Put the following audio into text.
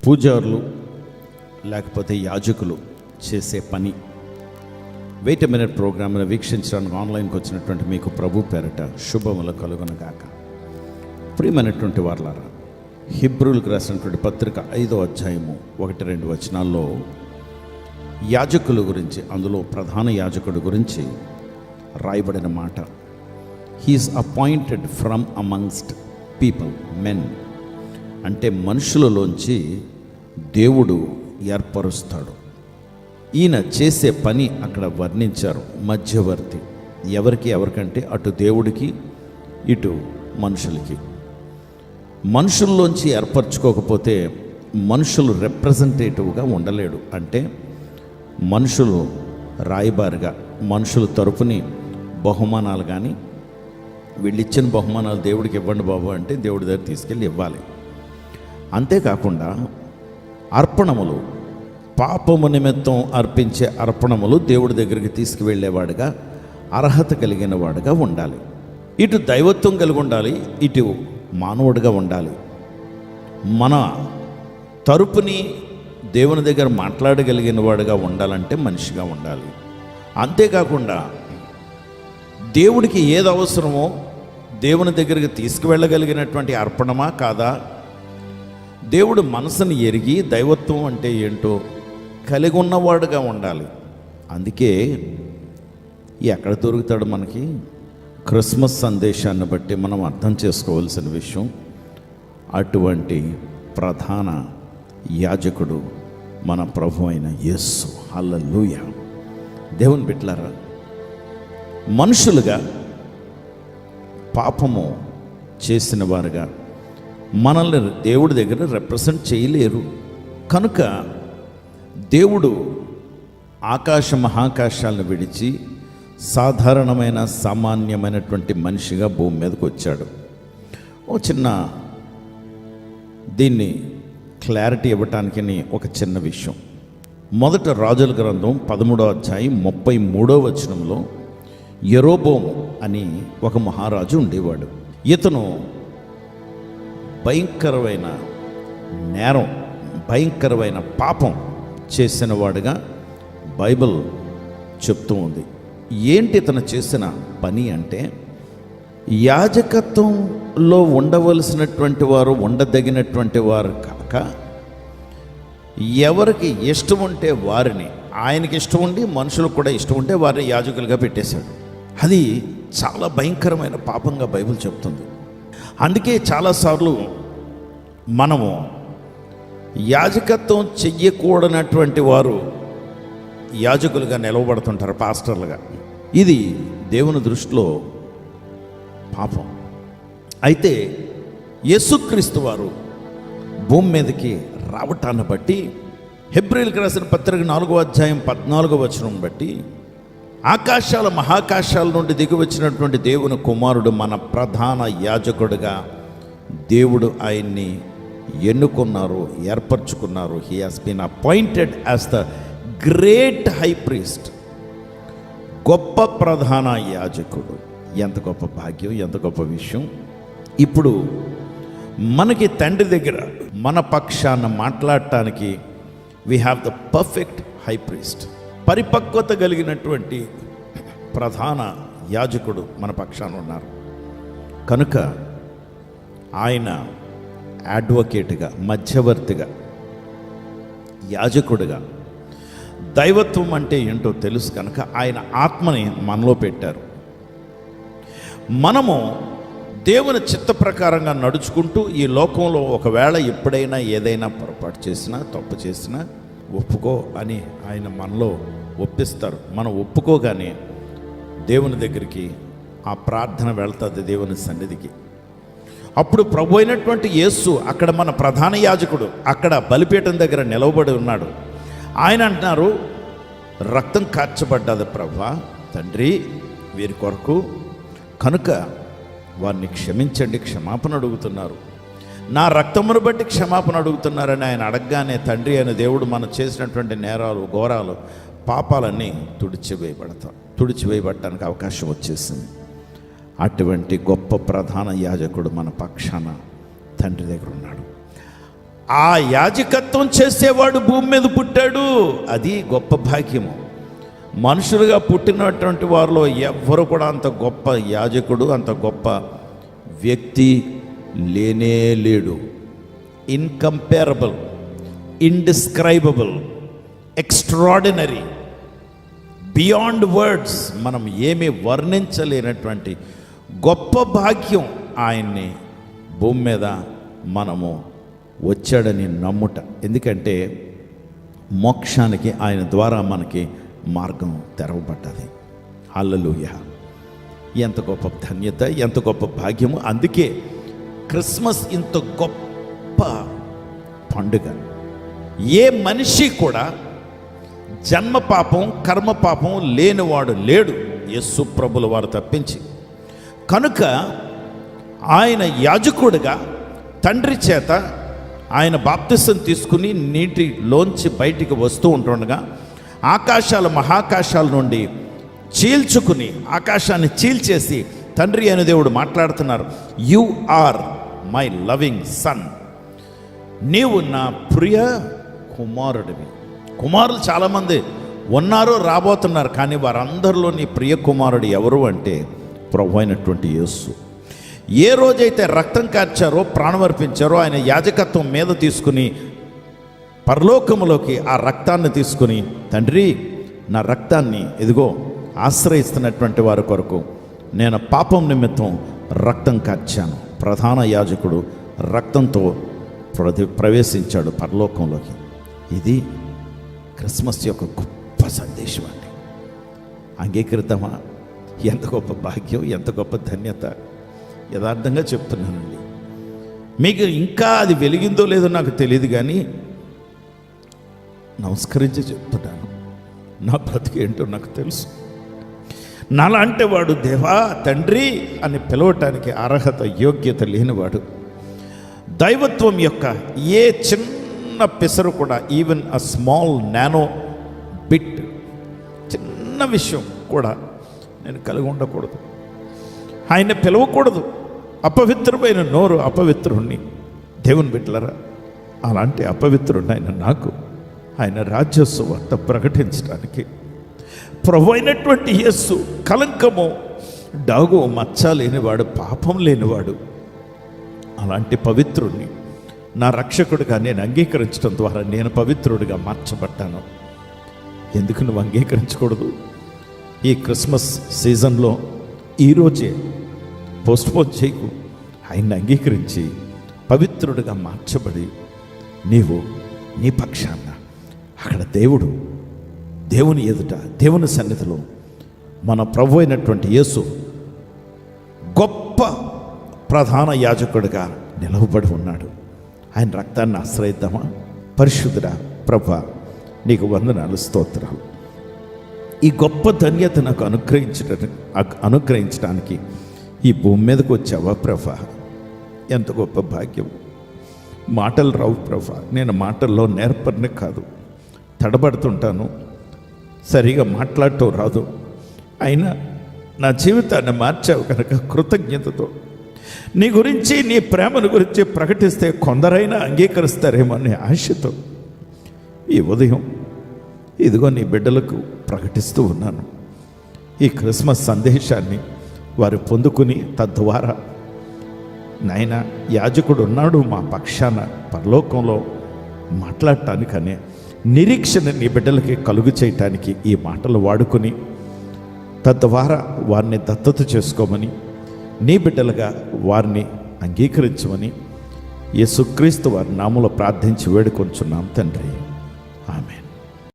పూజారులు లేకపోతే యాజకులు చేసే పని. వెయిట్ ఎ మినిట్ ప్రోగ్రామ్ను వీక్షించడానికి ఆన్లైన్కి వచ్చినటువంటి మీకు ప్రభు పేరట శుభములు కలుగునగాక. ప్రియమైనటువంటి వారలారా, హెబ్రీయులకు రాసినటువంటి పత్రిక 5వ అధ్యాయము 1-2 వచనాల్లో యాజకుల గురించి, అందులో ప్రధాన యాజకుడి గురించి రాయబడిన మాట, he is appointed from amongst people, men. అంటే మనుషులలోంచి దేవుడు ఏర్పరుస్తాడు. ఈయన చేసే పని అక్కడ వర్ణించారు, మధ్యవర్తి. ఎవరికంటే అటు దేవుడికి ఇటు మనుషులకి. మనుషుల్లోంచి ఏర్పరచుకోకపోతే మనుషులు రిప్రజెంటేటివ్గా ఉండలేడు. అంటే మనుషులు రాయబారిగా, మనుషుల తరపుని బహుమానాలు కానీ, వీళ్ళు ఇచ్చిన బహుమానాలు దేవుడికి ఇవ్వండి బాబు అంటే దేవుడి దగ్గర తీసుకెళ్ళి ఇవ్వాలి. అంతేకాకుండా అర్పణములు, పాపము నిమిత్తం అర్పించే అర్పణములు దేవుడి దగ్గరికి తీసుకువెళ్ళేవాడుగా, అర్హత కలిగిన వాడుగా ఉండాలి. ఇటు దైవత్వం కలిగి ఉండాలి, ఇటు మానవుడిగా ఉండాలి. మన తరపుని దేవుని దగ్గర మాట్లాడగలిగిన వాడుగా ఉండాలంటే మనిషిగా ఉండాలి. అంతేకాకుండా దేవుడికి ఏది అవసరమో దేవుని దగ్గరికి తీసుకువెళ్ళగలిగినటువంటి అర్పణమా కాదా, దేవుడు మనసుని ఎరిగి దైవత్వం అంటే ఏంటో కలిగి ఉన్నవాడుగా ఉండాలి. అందుకే ఎక్కడ దొరుకుతాడు మనకి? క్రిస్మస్ సందేశాన్ని బట్టి మనం అర్థం చేసుకోవాల్సిన విషయం, అటువంటి ప్రధాన యాజకుడు మన ప్రభు అయిన యేసు. హల్లెలూయా. దేవుని బిడ్డలారా, మనుషులుగా పాపము చేసిన వారుగా మనల్ని దేవుడి దగ్గర రిప్రజెంట్ చేయలేరు. కనుక దేవుడు ఆకాశ మహాకాశాలను విడిచి సాధారణమైన సామాన్యమైనటువంటి మనిషిగా భూమి మీదకి వచ్చాడు. ఓ చిన్న దీన్ని క్లారిటీ ఇవ్వటానికి ఒక చిన్న విషయం. మొదట రాజుల గ్రంథం 13వ అధ్యాయం 33వ వచనంలో యెరోబోము అని ఒక మహారాజు ఉండేవాడు. ఇతను భయంకరమైన నేరం, భయంకరమైన పాపం చేసిన వాడుగా బైబిల్ చెప్తూ ఉంది. ఏంటి ఇతను చేసిన పని అంటే, యాజకత్వంలో ఉండవలసినటువంటి వారు, ఉండదగినటువంటి వారు కాక ఎవరికి ఇష్టం ఉంటే వారిని, ఆయనకి ఇష్టం ఉండి మనుషులకు కూడా ఇష్టం ఉంటే వారిని యాజకులుగా పెట్టేశాడు. అది చాలా భయంకరమైన పాపంగా బైబిల్ చెప్తుంది. అందుకే చాలాసార్లు మనము యాజకత్వం చెయ్యకూడనటువంటి వారు యాజకులుగా నిలవబడుతుంటారు, పాస్టర్లుగా. ఇది దేవుని దృష్టిలో పాపం. అయితే యేసుక్రీస్తు వారు భూమి మీదకి రావటాన్ని బట్టి, హెబ్రీయులకు రాసిన పత్రిక 4వ అధ్యాయం 14వ వచనం బట్టి, ఆకాశాల మహాకాశాల నుండి దిగి వచ్చినటువంటి దేవుని కుమారుడు మన ప్రధాన యాజకుడిగా దేవుడు ఆయన్ని ఎన్నుకున్నారు, ఏర్పరచుకున్నారు. He has been appointed as the great high priest, గొప్ప ప్రధాన యాజకుడు. ఎంత గొప్ప భాగ్యం, ఎంత గొప్ప విషయం. ఇప్పుడు మనకి తండ్రి దగ్గర మన పక్షాన మాట్లాడటానికి we have the perfect high priest, పరిపక్వత కలిగినటువంటి ప్రధాన యాజకుడు మన పక్షాన ఉన్నారు. కనుక ఆయన అడ్వకేట్గా, మధ్యవర్తిగా, యాజకుడిగా, దైవత్వం అంటే ఏంటో తెలుసు కనుక ఆయన ఆత్మని మనలో పెట్టారు. మనము దేవుని చిత్త ప్రకారంగా నడుచుకుంటూ ఈ లోకంలో ఒకవేళ ఎప్పుడైనా ఏదైనా పొరపాటు చేసినా, తప్పు చేసినా ఒప్పుకో అని ఆయన మనలో ఒప్పిస్తారు. మనం ఒప్పుకోగానే దేవుని దగ్గరికి ఆ ప్రార్థన వెళ్తుంది, దేవుని సన్నిధికి. అప్పుడు ప్రభు అయినటువంటి యేసు అక్కడ మన ప్రధాన యాజకుడు, అక్కడ బలిపీఠం దగ్గర నిలవబడి ఉన్నాడు. ఆయన అంటున్నారు, రక్తం కార్చబడ్డది ప్రభువా తండ్రి వీరి కొరకు, కనుక వారిని క్షమించండి, క్షమాపణ అడుగుతున్నారు. నా రక్తమును బట్టి క్షమాపణ అడుగుతున్నారని ఆయన అడగగానే తండ్రి అయిన దేవుడు మనం చేసినటువంటి నేరాలు, ఘోరాలు, పాపాలన్నీ తుడిచివేయబడటానికి అవకాశం వచ్చేసింది. అటువంటి గొప్ప ప్రధాన యాజకుడు మన పక్షాన తండ్రి దగ్గర ఉన్నాడు. ఆ యాజకత్వం చేసేవాడు భూమి మీద పుట్టాడు. అది గొప్ప భాగ్యము. మనుషులుగా పుట్టినటువంటి వారిలో ఎవ్వరు కూడా అంత గొప్ప యాజకుడు, అంత గొప్ప వ్యక్తి లేనే లేడు. ఇన్కంపేరబుల్, ఇండిస్క్రైబబుల్, ఎక్స్ట్రాడినరీ, బియాండ్ వర్డ్స్, మనం ఏమీ వర్ణించలేనటువంటి గొప్ప భాగ్యం ఆయన్ని భూమి మీద మనము వచ్చాడని నమ్ముట. ఎందుకంటే మోక్షానికి ఆయన ద్వారా మనకి మార్గం తెరవబడ్డది. హల్లెలూయా! ఎంత గొప్ప ధన్యత, ఎంత గొప్ప భాగ్యము. అందుకే క్రిస్మస్ ఇంత గొప్ప పండుగ. ఏ మనిషి కూడా జన్మ పాపం, కర్మ పాపం లేనివాడు లేడు, యేసు ప్రభుల వారు తప్పించి. కనుక ఆయన యాజకుడిగా తండ్రి చేత ఆయన బాప్తిసం తీసుకుని నీటిలోంచి బయటికి వస్తూ ఉంటుండగా ఆకాశాల మహాకాశాల నుండి చీల్చుకుని, ఆకాశాన్ని చీల్చేసి తండ్రి అయిన దేవుడు మాట్లాడుతున్నారు. You are my loving son, నీవు నా ప్రియ కుమారుడివి. కుమారులు చాలామంది ఉన్నారు, రాబోతున్నారు. కానీ వారందరిలో నీ ప్రియ కుమారుడు ఎవరు అంటే ప్రభు అయినటువంటి యేసు. ఏ రోజైతే రక్తం కార్చారో, ప్రాణం అర్పించారో, ఆయన యాజకత్వం మీద తీసుకుని పరలోకములోకి ఆ రక్తాన్ని తీసుకుని, తండ్రి నా రక్తాన్ని ఇదిగో ఆశ్రయిస్తున్నటువంటి వారి కొరకు నేను పాపం నిమిత్తం రక్తం కార్చాను. ప్రధాన యాజకుడు రక్తంతో ప్రవేశించాడు పరలోకంలోకి. ఇది క్రిస్మస్ యొక్క గొప్ప సందేశం అండి. అంగీకరిద్దామా? ఎంత గొప్ప భాగ్యం, ఎంత గొప్ప ధన్యత. యథార్థంగా చెప్తున్నానండి. మీకు ఇంకా అది వెలిగిందో లేదో నాకు తెలియదు, కానీ నమస్కరించి చెప్తున్నాను, నా బ్రతికి ఏంటో నాకు తెలుసు. నాలాంటి వాడు దేవా, తండ్రి అని పిలవటానికి అర్హత, యోగ్యత లేనివాడు. దైవత్వం యొక్క ఏ చిన్న పిసరు కూడా, even a small nano bit, చిన్న విషయం కూడా నేను కలిగి ఉండకూడదు. ఆయన పిలవకూడదు. అపవిత్రమైన నోరు, అపవిత్రుణ్ణి. దేవుని బిడ్డలరా, అలాంటి అపవిత్రుణ్ణి ఆయన నాకు, ఆయన రాజ్య సువార్త ప్రకటించడానికి ప్రభు అయినటువంటి యేసు కలంకము, డాగు, మచ్చ లేనివాడు, పాపం లేనివాడు. అలాంటి పవిత్రుణ్ణి నా రక్షకుడిగా నేను అంగీకరించడం ద్వారా నేను పవిత్రుడిగా మార్చబడ్డాను. ఎందుకు నువ్వు అంగీకరించకూడదు? ఈ క్రిస్మస్ సీజన్లో ఈరోజే పోస్ట్పోన్ చేయకు. ఆయన్ని అంగీకరించి పవిత్రుడిగా మార్చబడి నీవు నీ పక్షాన అక్కడ దేవుని ఎదుట, దేవుని సన్నిధిలో మన ప్రభు అయినటువంటి యేసు గొప్ప ప్రధాన యాజకుడిగా నిలవబడి ఉన్నాడు. ఆయన రక్తాన్ని ఆశ్రయిద్దామా? పరిశుద్ధుడా ప్రభువా, నీకు వందనాలు, స్తోత్రాలు. ఈ గొప్ప ధన్యత నాకు అనుగ్రహించడానికి ఈ భూమి మీదకి వచ్చావా ప్రభా? ఎంత గొప్ప భాగ్యం. మాటలు రావు ప్రభా. నేను మాటల్లో నేర్పరిని కాదు, తడబడుతుంటాను, సరిగా మాట్లాడటం రాదు. అయినా నా జీవితాన్ని మార్చావు కనుక కృతజ్ఞతతో నీ గురించి, నీ ప్రేమను గురించి ప్రకటిస్తే కొందరైనా అంగీకరిస్తారేమో అనే ఆశతో ఈ ఉదయం ఇదిగో నీ బిడ్డలకు ప్రకటిస్తూ ఉన్నాను. ఈ క్రిస్మస్ సందేశాన్ని వారు పొందుకుని తద్వారా నాయన యాజకుడు ఉన్నాడు మా పక్షాన పరలోకంలో మాట్లాడటానికనే నిరీక్షణ నీ బిడ్డలకి కలుగు చేయటానికి ఈ మాటలు వాడుకొని తద్వారా వారిని దత్తత చేసుకోమని, నీ బిడ్డలుగా వారిని అంగీకరించమని యేసుక్రీస్తు వారి నామములో ప్రార్థించి వేడుకొంచున్నాం తండ్రి.